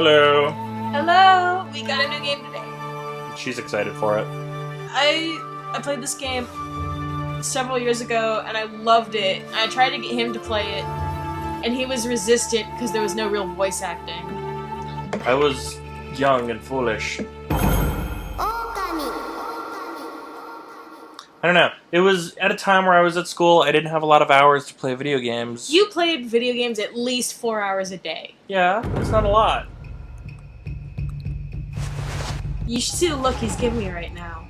Hello. Hello! We got a new game today. She's excited for it. I played this game several years ago and I loved it. I tried to get him to play it and he was resistant because there was no real voice acting. I was young and foolish. Okami. I don't know. It was at a time where I was at school. I didn't have a lot of hours to play video games. You played video games at least 4 hours a day. Yeah, that's not a lot. You should see the look he's giving me right now.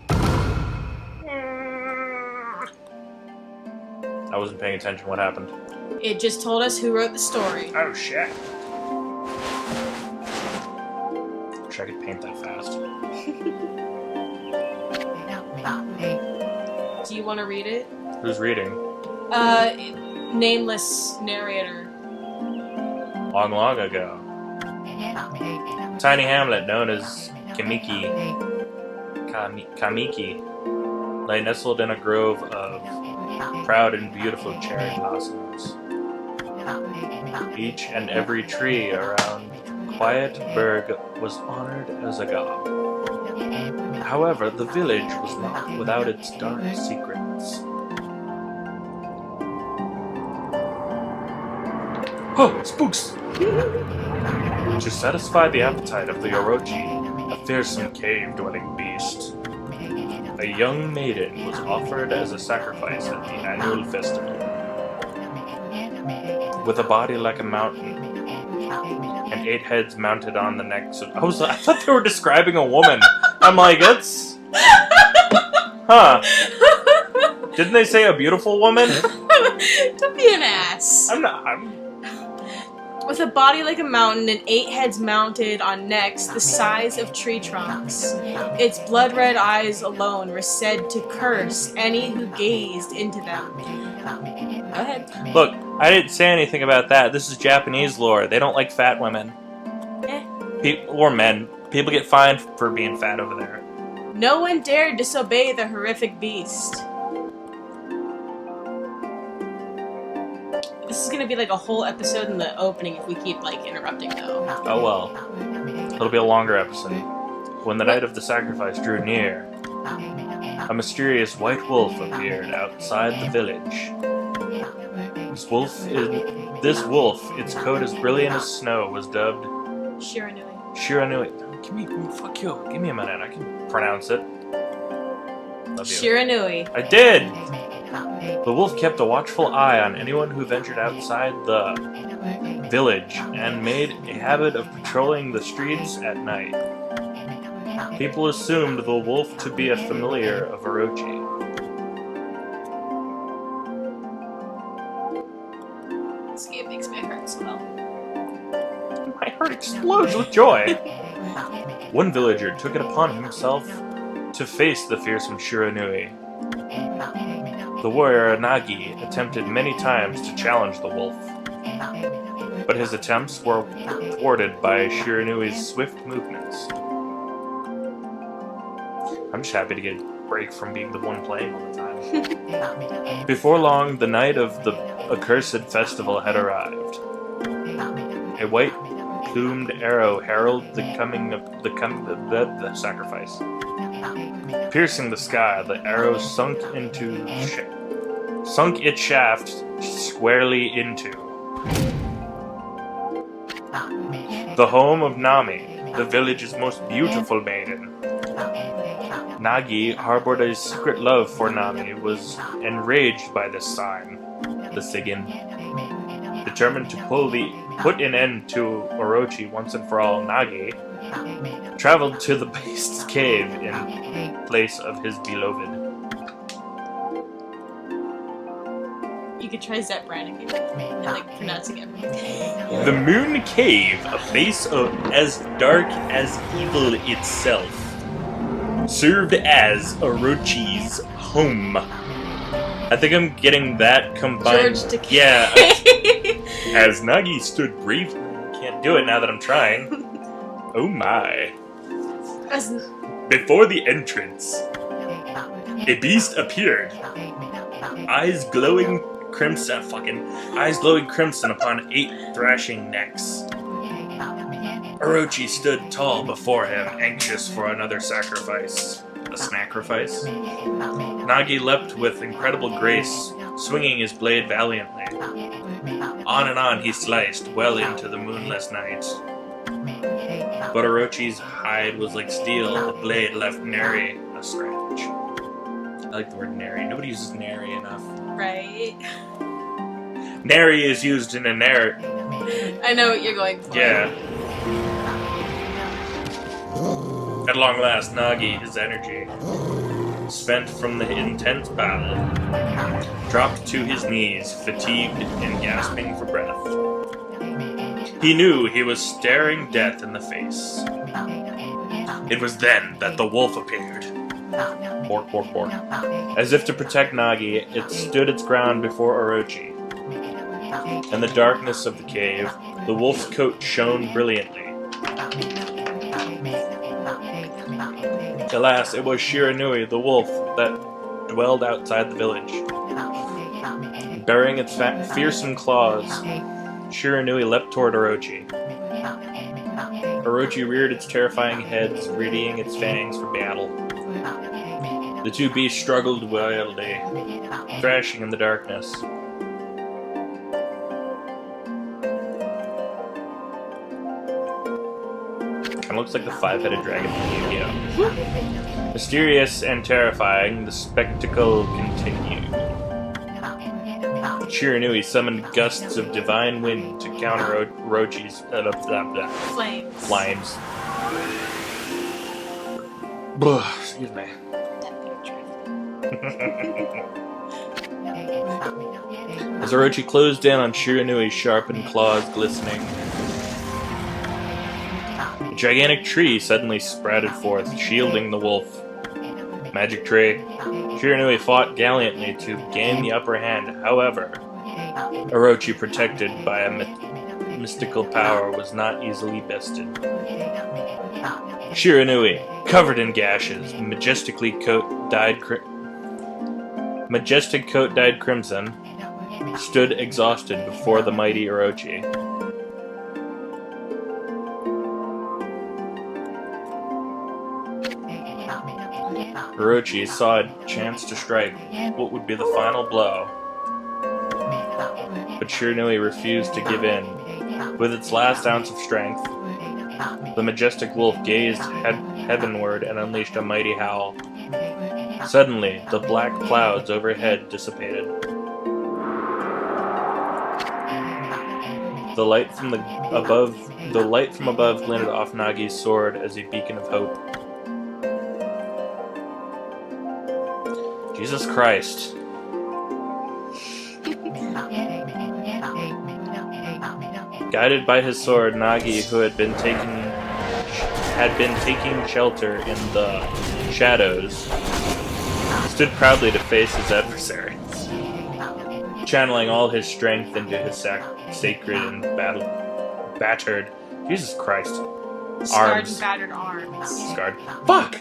I wasn't paying attention. What happened? It just told us who wrote the story. Oh, shit. Wish I could paint that fast. Do you want to read it? Who's reading? Nameless narrator. Long, long ago. Tiny hamlet known as Kamiki lay nestled in a grove of proud and beautiful cherry blossoms. Each and every tree around Quietburg was honored as a god. However, the village was not without its dark secrets. Oh, spooks! To satisfy the appetite of the Orochi, a fearsome cave-dwelling beast, a young maiden was offered as a sacrifice at the annual festival. With a body like a mountain, and 8 heads mounted on the necks of... I thought they were describing a woman. I'm like, it's... Huh. Didn't they say a beautiful woman? Don't be an ass. With a body like a mountain and 8 heads mounted on necks the size of tree trunks. Its blood-red eyes alone were said to curse any who gazed into them. Go ahead. Look, I didn't say anything about that. This is Japanese lore. They don't like fat women. Or men. People get fined for being fat over there. No one dared disobey the horrific beast. This is gonna be like a whole episode in the opening if we keep, like, interrupting, though. Oh well. It'll be a longer episode. When the night of the sacrifice drew near, a mysterious white wolf appeared outside the village. This wolf, its coat as brilliant as snow, was dubbed Shiranui. Shiranui. Fuck you. Give me a minute. I can pronounce it. Love you. Shiranui. I did! The wolf kept a watchful eye on anyone who ventured outside the village and made a habit of patrolling the streets at night. People assumed the wolf to be a familiar of Orochi. This game makes my heart swell. My heart explodes with joy! One villager took it upon himself to face the fearsome Shiranui. The warrior Nagi attempted many times to challenge the wolf, but his attempts were thwarted by Shiranui's swift movements. I'm just happy to get a break from being the one playing all the time. Before long, the night of the accursed festival had arrived. A white-plumed arrow heralded the coming of the sacrifice. Piercing the sky, the arrow sunk its shaft squarely into the home of Nami, the village's most beautiful maiden. Nagi harbored a secret love for Nami, was enraged by this sign. The Sigin, determined to put an end to Orochi once and for all, Nagi traveled to the beast's cave in place of his beloved. You could try Zep Brand again and, like, pronouncing everything. The Moon Cave, a place as dark as evil itself, served as Orochi's home. I think I'm getting that combined. George Takei. Yeah. As Nagi stood bravely, can't do it now that I'm trying. Oh my. Before the entrance, a beast appeared. Eyes glowing crimson upon 8 thrashing necks. Orochi stood tall before him, anxious for another sacrifice. A sacrifice? Nagi leapt with incredible grace, swinging his blade valiantly. On and on he sliced, well into the moonless night. But Orochi's hide was like steel, the blade left nary a scratch. I like the word nary. Nobody uses nary enough. Right. Nary is used in a I know what you're going for. Yeah. At long last, Nagi, his energy, spent from the intense battle, dropped to his knees, fatigued and gasping for breath. He knew he was staring death in the face. It was then that the wolf appeared. Bork, bork, bork. As if to protect Nagi, it stood its ground before Orochi. In the darkness of the cave, the wolf's coat shone brilliantly. Alas, it was Shiranui, the wolf, that dwelled outside the village. Burying its fearsome claws, Shiranui leapt toward Orochi. Orochi reared its terrifying head, readying its fangs for battle. The two beasts struggled wildly, thrashing in the darkness. Kinda looks like the five-headed dragon from Yu-Gi-Oh! Mysterious and terrifying, the spectacle continued. Shiranui summoned gusts of divine wind to counter Orochi's flames. Excuse me. As Orochi closed in on Shiranui's sharpened claws glistening, a gigantic tree suddenly sprouted forth, shielding the wolf. Magic tree. Shiranui fought gallantly to gain the upper hand. However, Orochi, protected by a mystical power, was not easily bested. Shiranui, covered in gashes, majestic coat dyed crimson, stood exhausted before the mighty Orochi. Orochi saw a chance to strike what would be the final blow, but Shiranui refused to give in. With its last ounce of strength, the majestic wolf gazed heavenward and unleashed a mighty howl. Suddenly, the black clouds overhead dissipated. The light from above glinted off Nagi's sword as a beacon of hope. Jesus Christ. Guided by his sword, Nagi, who had been taking shelter in the shadows, stood proudly to face his adversary, channeling all his strength into his sacred and battered. Jesus Christ. Scarred and battered arms. Scarred. Fuck!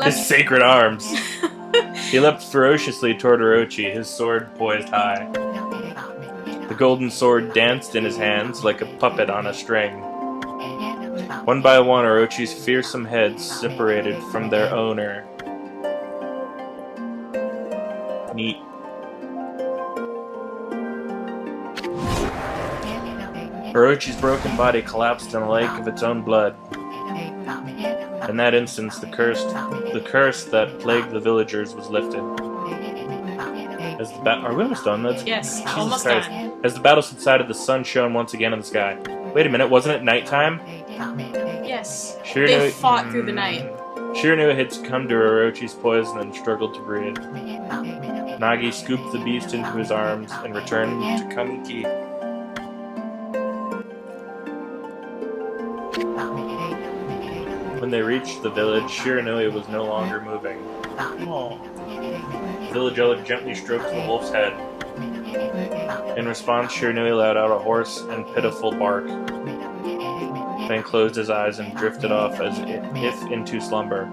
His sacred arms. He leapt ferociously toward Orochi, his sword poised high. The golden sword danced in his hands like a puppet on a string. One by one, Orochi's fearsome heads separated from their owner. Neat. Orochi's broken body collapsed in a lake of its own blood. In that instant, the curse that plagued the villagers was lifted. Are we almost done? Yes, Jesus almost Christ. done. As the battle subsided, the sun shone once again in the sky. Wait a minute, wasn't it nighttime? Yes. Shiranui, They fought through the night. Shiranui had succumbed to Orochi's poison and struggled to breathe. Nagi scooped the beast into his arms and returned to Kamiki. When they reached the village, Shiranui was no longer moving. Oh. The village elder gently stroked the wolf's head. In response, Shiranui let out a hoarse and pitiful bark, then closed his eyes and drifted off as if into slumber.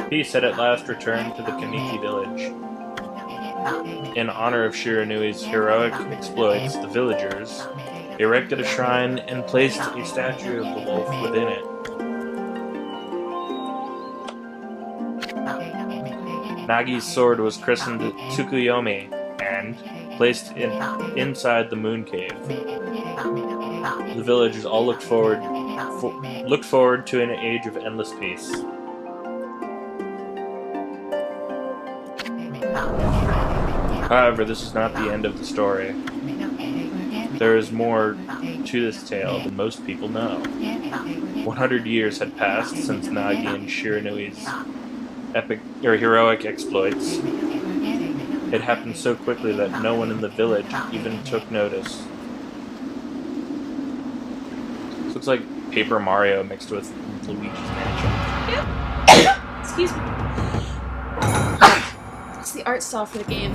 Peace had at last returned to the Kamiki village. In honor of Shiranui's heroic exploits, the villagers erected a shrine and placed a statue of the wolf within it. Nagi's sword was christened Tsukuyomi and placed inside the moon cave. The villagers all looked forward to an age of endless peace. However, this is not the end of the story. There is more to this tale than most people know. 100 years had passed since Nagi and Shiranui's heroic exploits. It happened so quickly that no one in the village even took notice. This looks like Paper Mario mixed with Luigi's Mansion. Yep. Excuse me. It's the art style for the game.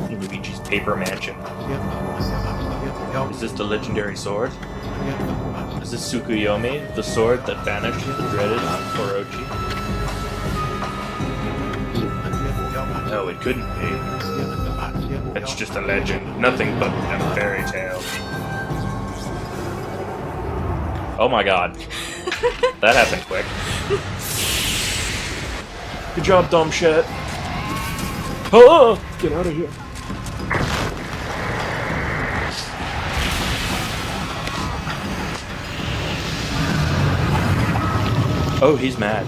Luigi's Paper Mansion. Is this the legendary sword? Is this Tsukuyomi, the sword that banished the dreaded Orochi? No, it couldn't be. It's just a legend, nothing but a fairy tale. Oh my god. That happened quick. Good job, dumb shit. Oh! Get out of here. Oh, he's mad.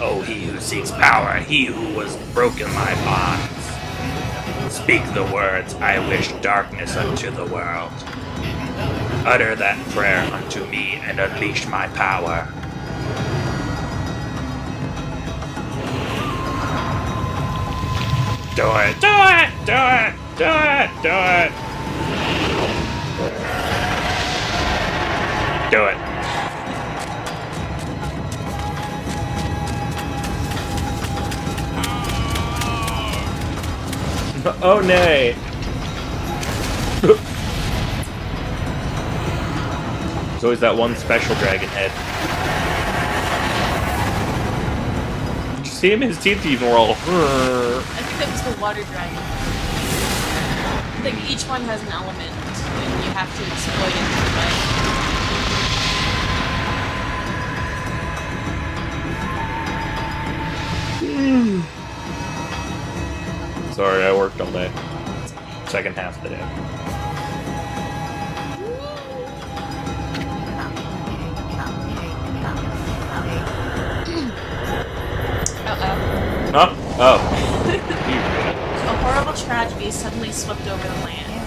Oh, he who seeks power, he who was broken my bonds. Speak the words, I wish darkness unto the world. Utter that prayer unto me and unleash my power. Do it! Do it! Do it! Do it! Do it! Do it. Oh, nay. There's always that one special dragon head. Did you see him? His teeth even were all... I think that was the water dragon. I think each one has an element, and you have to exploit it in a way. Sorry, I worked all day. Second half of the day. Uh-oh. Huh? Oh. A horrible tragedy suddenly swept over the land.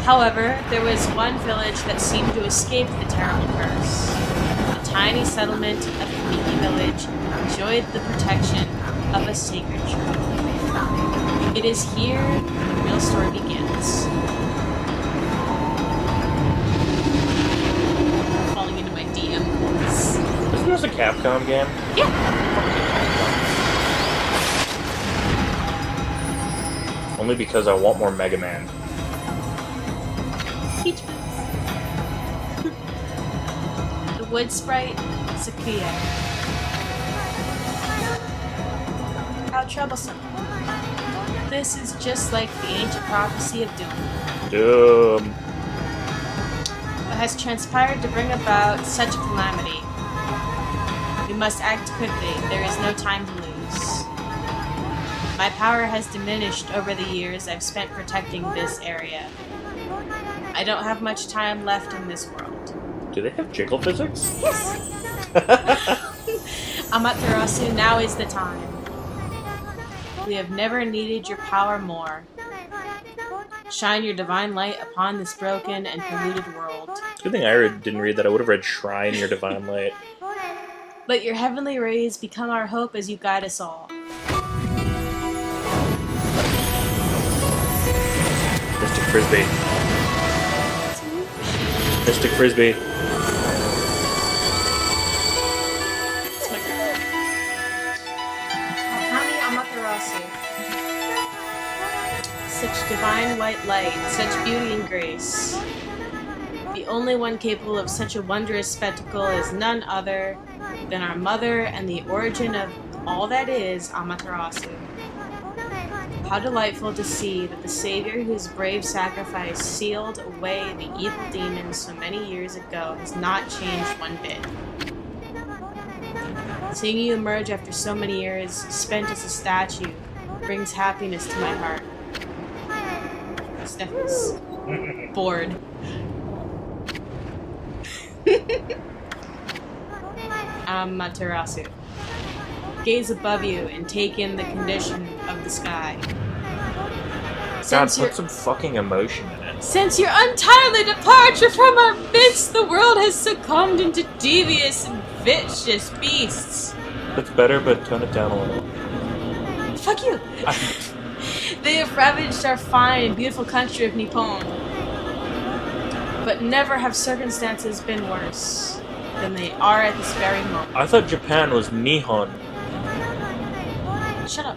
However, there was one village that seemed to escape the terrible curse. The tiny settlement of Kamiki Village enjoyed the protection of a sacred tree. It is here the real story begins. Falling into my DMs. Isn't this a Capcom game? Yeah. Only because I want more Mega Man. Peach Boots. The wood sprite, Sakuya. How troublesome. This is just like the ancient prophecy of doom. Doom. What has transpired to bring about such a calamity? We must act quickly. There is no time to lose. My power has diminished over the years I've spent protecting this area. I don't have much time left in this world. Do they have jiggle physics? Yes! Amaterasu, now is the time. We have never needed your power more. Shine your divine light upon this broken and polluted world. Good thing I didn't read that. I would have read Shrine Your Divine Light. Let your heavenly rays become our hope as you guide us all. Mystic Frisbee. Mystic Frisbee. It's my girl. Okami Amaterasu. Such divine white light, such beauty and grace. The only one capable of such a wondrous spectacle is none other than our mother and the origin of all that is Amaterasu. How delightful to see that the savior whose brave sacrifice sealed away the evil demons so many years ago has not changed one bit. Seeing you emerge after so many years spent as a statue brings happiness to my heart. Steph is bored. Amaterasu. Gaze above you and take in the condition of the sky. God, put some fucking emotion in it. Since your untimely departure from our midst, the world has succumbed into devious and vicious beasts. That's better, but tone it down a little. Fuck you! They have ravaged our fine and beautiful country of Nippon. But never have circumstances been worse than they are at this very moment. I thought Japan was Nihon. Shut up.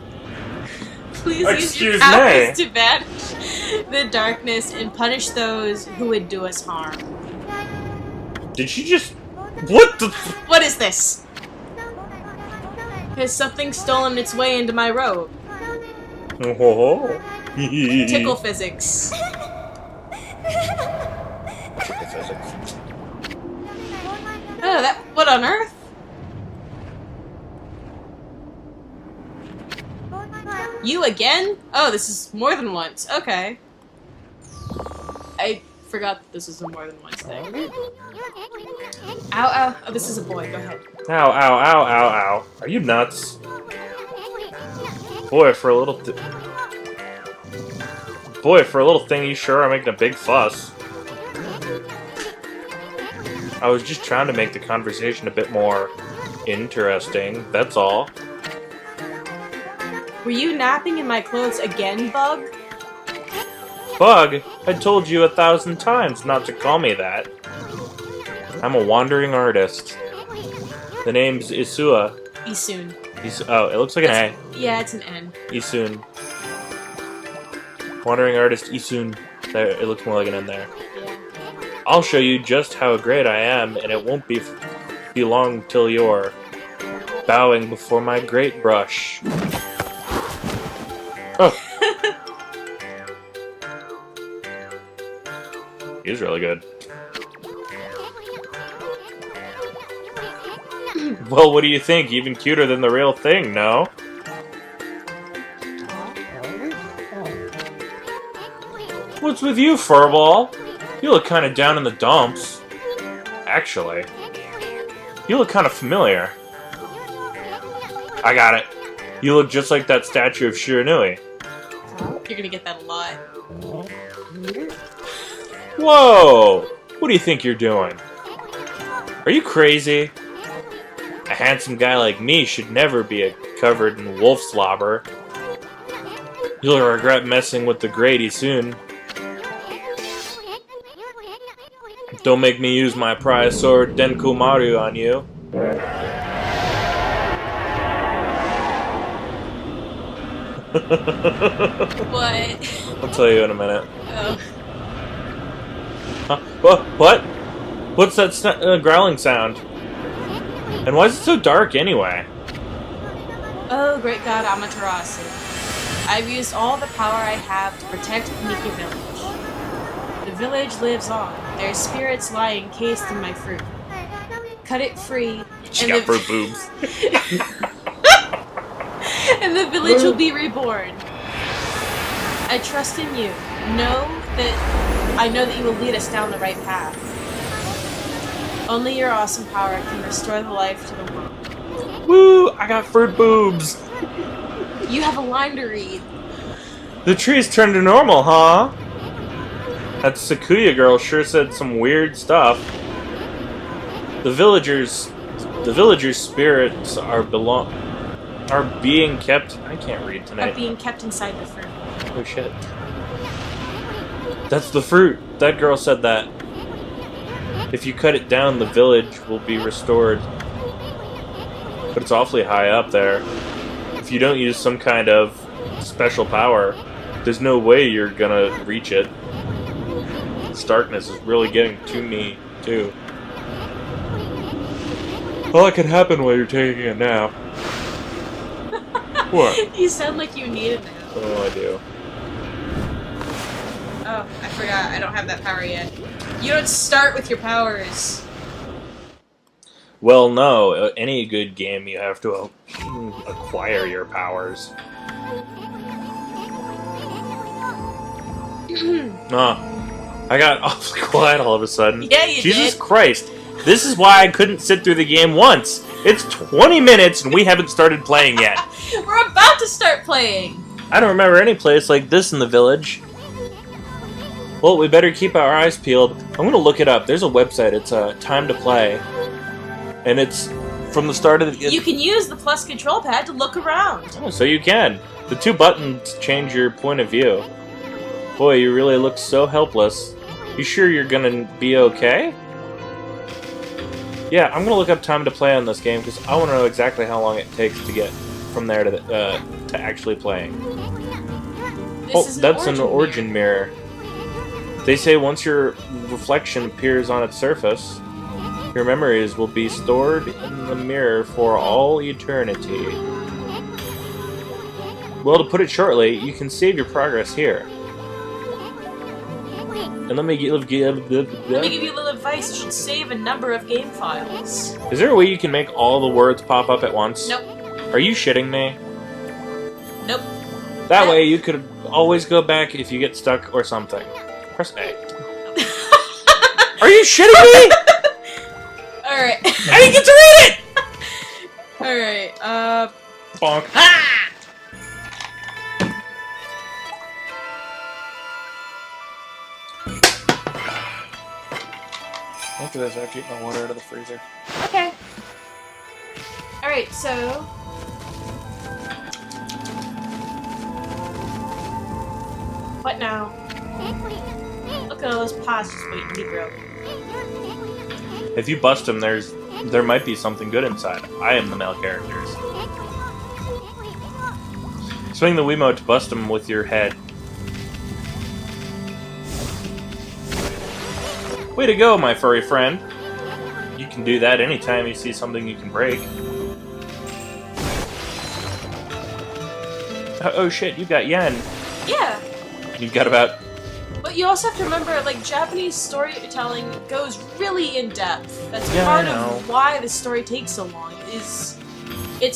Please use your Excuse powers me. to banish the darkness and punish those who would do us harm. Did she just... What the... What is this? Has something stolen its way into my robe? Oh. Tickle physics. Tickle physics. Oh, that... What on earth? You again? Oh, this is more than once. Okay. I forgot that this was a more than once thing. Ow, ow. Oh, this is a boy. Go ahead. Ow, ow, ow, ow, ow. Are you nuts? Boy, for a little thing, you sure are making a big fuss. I was just trying to make the conversation a bit more interesting, that's all. Were you napping in my clothes again, Bug? Bug, I told you 1,000 times not to call me that. I'm a wandering artist. The name's Isua. Isun. Oh, it looks like an A. Yeah, it's an N. Isun. Wandering artist Isun. There, it looks more like an N there. Yeah. I'll show you just how great I am, and it won't be long till you're bowing before my great brush. Oh. He's really good. Well, what do you think? Even cuter than the real thing, no? What's with you, Furball? You look kind of down in the dumps. Actually, you look kind of familiar. I got it. You look just like that statue of Shiranui. You're gonna get that a lot. Whoa! What do you think you're doing? Are you crazy? A handsome guy like me should never be covered in wolf slobber. You'll regret messing with the Grady soon. Don't make me use my prize sword Denkumaru on you. What? I'll tell you in a minute. Oh. Huh? What? What's that growling sound? And why is it so dark anyway? Oh, great god Amaterasu. I've used all the power I have to protect Miki Village. The village lives on. Their spirits lie encased in my fruit. Cut it free. She and got fruit boobs. and the village will be reborn. I trust in you. I know that you will lead us down the right path. Only your awesome power can restore the life to the world. Woo! I got fruit boobs! You have a line to read. The trees turned to normal, huh? That Sakuya girl sure said some weird stuff. The villagers' spirits are being kept. I can't read tonight. Are being kept inside the fruit. Oh shit! That's the fruit. That girl said that. If you cut it down, the village will be restored. But it's awfully high up there. If you don't use some kind of special power, there's no way you're gonna reach it. This darkness is really getting to me, too. Well, it could happen while you're taking a nap. What? You sound like you need it now. Oh, I do. Oh, I forgot. I don't have that power yet. You don't start with your powers. Well, no. Any good game, you have to acquire your powers. I got awfully quiet all of a sudden. Yeah, you Jesus did. Christ. This is why I couldn't sit through the game once. It's 20 minutes and we haven't started playing yet. We're about to start playing. I don't remember any place like this in the village. Well, we better keep our eyes peeled. I'm going to look it up. There's a website. It's Time to Play. And it's from the start of the... You can use the plus control pad to look around. Oh, so you can. The 2 buttons change your point of view. Boy, you really look so helpless. You sure you're going to be okay? Yeah, I'm going to look up Time to Play on this game because I want to know exactly how long it takes to get from there to actually playing. That's an origin mirror. They say once your reflection appears on its surface, your memories will be stored in the mirror for all eternity. Well, to put it shortly, you can save your progress here. And let me give you a little advice. You should save a number of game files. Is there a way you can make all the words pop up at once? Nope. Are you shitting me? Nope. That way you could always go back if you get stuck or something. Press A. Are you shitting me? Alright. I didn't get to read it! Alright, Bonk. Ah! After this, I have to get my water out of the freezer. Okay. Alright, so... What now? Look at all those pots just waiting to be broken. If you bust them, there might be something good inside. I am the male characters. Swing the Wiimote to bust them with your head. Way to go, my furry friend. You can do that anytime you see something you can break. Oh shit, you got yen. Yeah. You've got about... But you also have to remember, like, Japanese storytelling goes really in depth. That's Yeah, part I know. of why the story takes so long. It's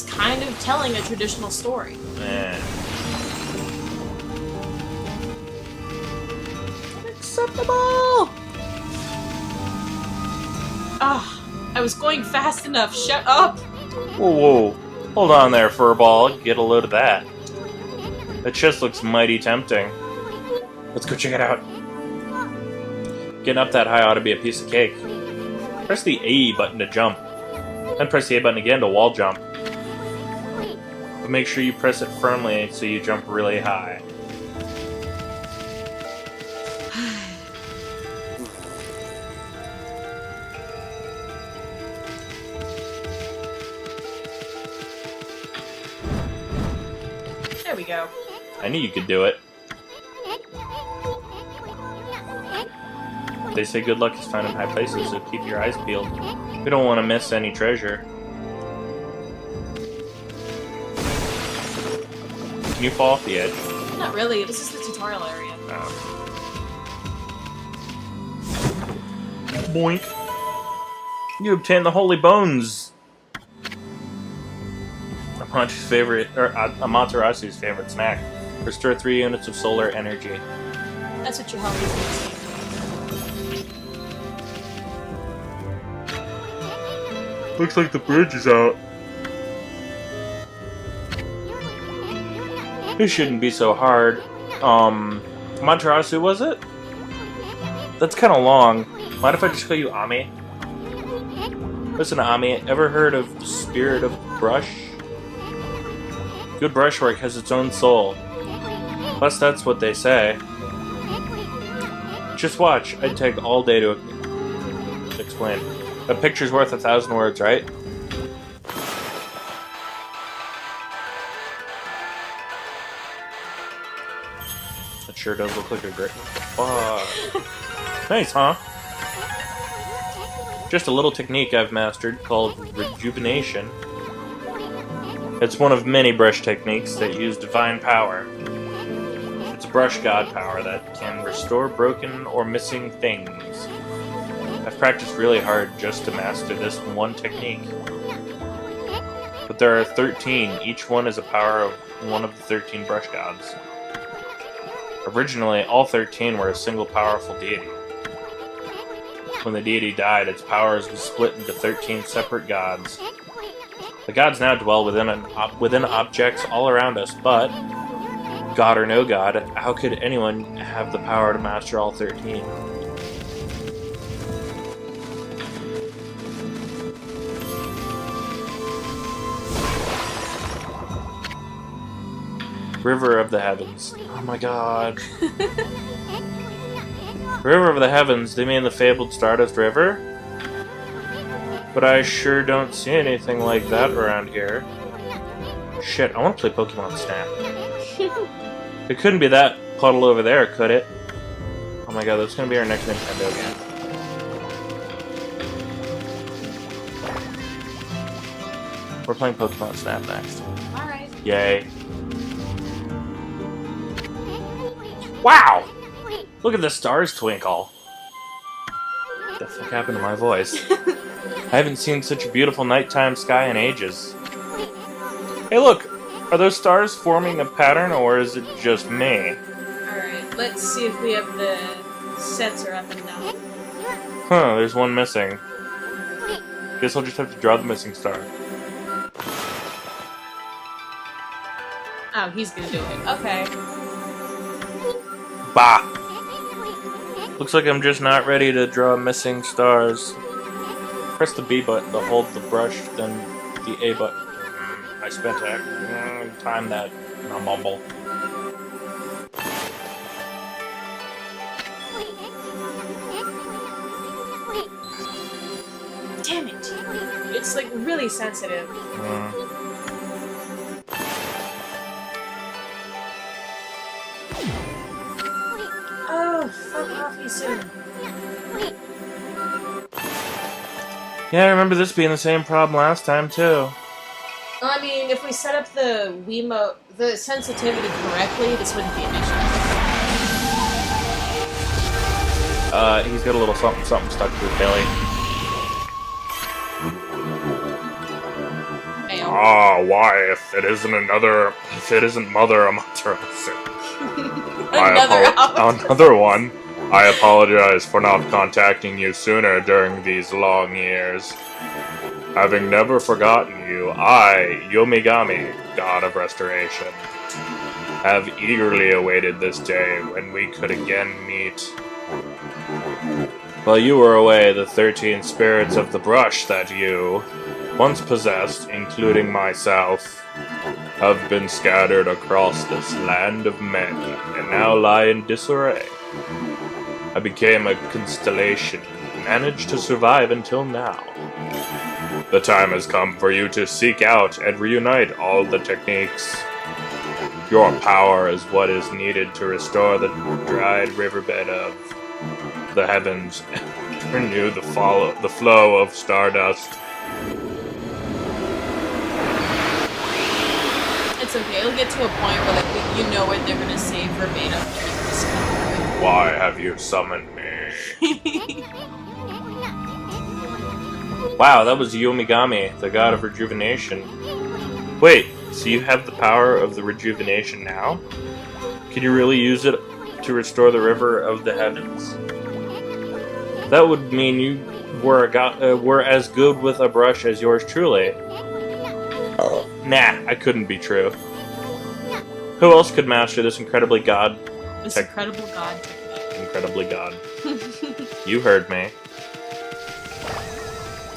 kind of telling a traditional story. Unacceptable! Ah, I was going fast enough. Shut up! Whoa, whoa. Hold on there, furball. Get a load of that. That chest looks mighty tempting. Let's go check it out. Getting up that high ought to be a piece of cake. Press the A button to jump. Then press the A button again to wall jump. But make sure you press it firmly so you jump really high. There we go. I knew you could do it. They say good luck is found in high places, so keep your eyes peeled. We don't want to miss any treasure. Can you fall off the edge? Not really. This is the tutorial area. Oh. Boink. You obtained the Holy Bones! Amaterasu's favorite snack. Restore 3 units of solar energy. That's what your health is. Looks like the bridge is out. This shouldn't be so hard. Amaterasu, was it? That's kind of long. Mind if I just call you Ami? Listen, Ami, ever heard of the spirit of brush? Good brushwork has its own soul. Plus, that's what they say. Just watch. I'd take all day to explain. A picture's worth 1,000 words, right? That sure does look like a great... Nice, huh? Just a little technique I've mastered called rejuvenation. It's one of many brush techniques that use divine power. It's a brush god power that can restore broken or missing things. I've practiced really hard just to master this one technique. But there are 13, each one is a power of one of the 13 brush gods. Originally, all 13 were a single powerful deity. When the deity died, its powers were split into 13 separate gods. The gods now dwell within objects all around us, but, god or no god, how could anyone have the power to master all 13? River of the Heavens. Oh my god. River of the Heavens, they mean the fabled Stardust River? But I sure don't see anything like that around here. Shit, I want to play Pokemon Snap. It couldn't be that puddle over there, could it? Oh my god, that's gonna be our next Nintendo game. We're playing Pokemon Snap next. Alright. Yay. Wow! Look at the stars twinkle. What the fuck happened to my voice? I haven't seen such a beautiful nighttime sky in ages. Hey look! Are those stars forming a pattern, or is it just me? Alright, let's see if we have the sets are up and down. Huh, there's one missing. Guess I'll just have to draw the missing star. Oh, he's gonna do it. Okay. Bah! Looks like I'm just not ready to draw missing stars. Press the B button to hold the brush, then the A button. I spent time that in a mumble. Damn it! It's like really sensitive. Oh, fuck off you soon. Yeah, I remember this being the same problem last time, too. Well, I mean, if we set up the WiiMote, the sensitivity correctly, this wouldn't be an issue. He's got a little something stuck to his belly. Fail. Ah, why? If it isn't Mother Amaterasu. Another one. I apologize for not contacting you sooner during these long years. Having never forgotten you, I, Yomigami, God of Restoration, have eagerly awaited this day when we could again meet. While you were away, the 13 spirits of the brush that you once possessed, including myself, have been scattered across this land of men and now lie in disarray. I became a constellation and managed to survive until now. The time has come for you to seek out and reunite all the techniques. Your power is what is needed to restore the dried riverbed of the heavens and renew the flow of stardust. It's okay, it'll get to a point where like you know what they're gonna say verbatim. Why have you summoned me? Wow, that was Yomigami, the god of rejuvenation. Wait, so you have the power of the rejuvenation now? Can you really use it to restore the river of the heavens? That would mean you were as good with a brush as yours truly. Nah, I couldn't be true. Who else could master this incredibly god? This incredible god technique. Incredibly god. You heard me.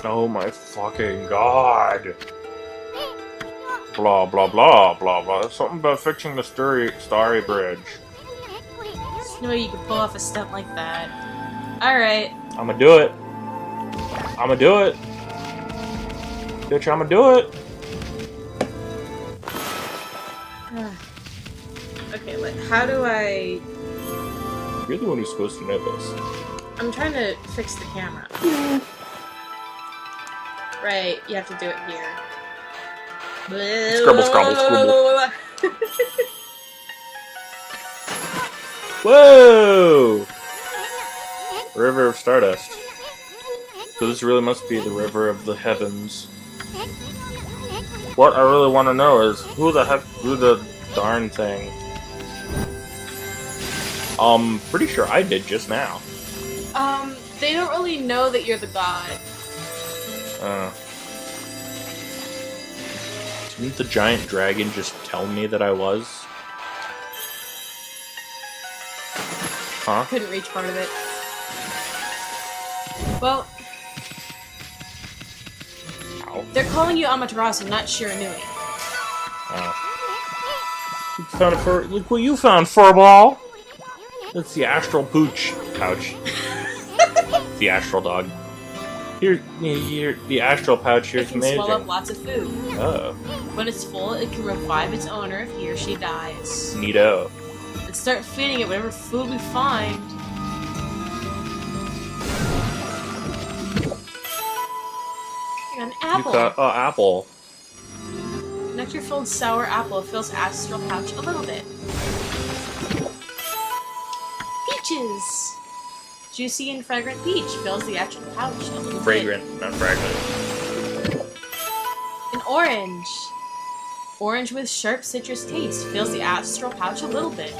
Oh my fucking god. Blah blah blah blah blah. There's something about fixing the starry bridge. There's no way you could pull off a stunt like that. Alright. I'ma do it. I'ma do it. Bitch, I'ma do it. Okay, like, how do I... You're the one who's supposed to know this. I'm trying to fix the camera. Right, you have to do it here. Scribble, scrabble, scribble. Whoa! River of Stardust. So this really must be the River of the Heavens. What I really want to know is who the heck drew the darn thing? Pretty sure I did just now. They don't really know that you're the god. Didn't the giant dragon just tell me that I was? Huh? Couldn't reach part of it. Well, Ow. they're calling you Amaterasu, not Shiranui. You found a fur. Look what you found, furball! That's the astral pouch. Pouch. The astral dog. Here, the astral pouch here It is can amazing. swallow up lots of food. Oh. When it's full, it can revive its owner if he or she dies. Neato. Let's start feeding it whatever food we find. An apple. Apple. Nectar-filled sour apple fills astral pouch a little bit. Peaches. Juicy and fragrant peach fills the astral pouch a little Fragrant, not fragrant. bit. An orange. Orange with sharp citrus taste fills the astral pouch a little bit.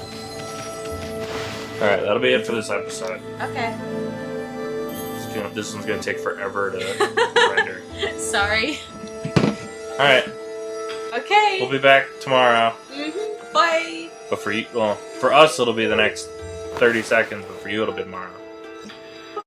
Alright, that'll be it for this episode. Okay. This one's gonna take forever to render. Sorry. Alright, Okay. we'll be back tomorrow. Bye. But for you, well, for us it'll be the next 30 seconds, but for you it'll be tomorrow.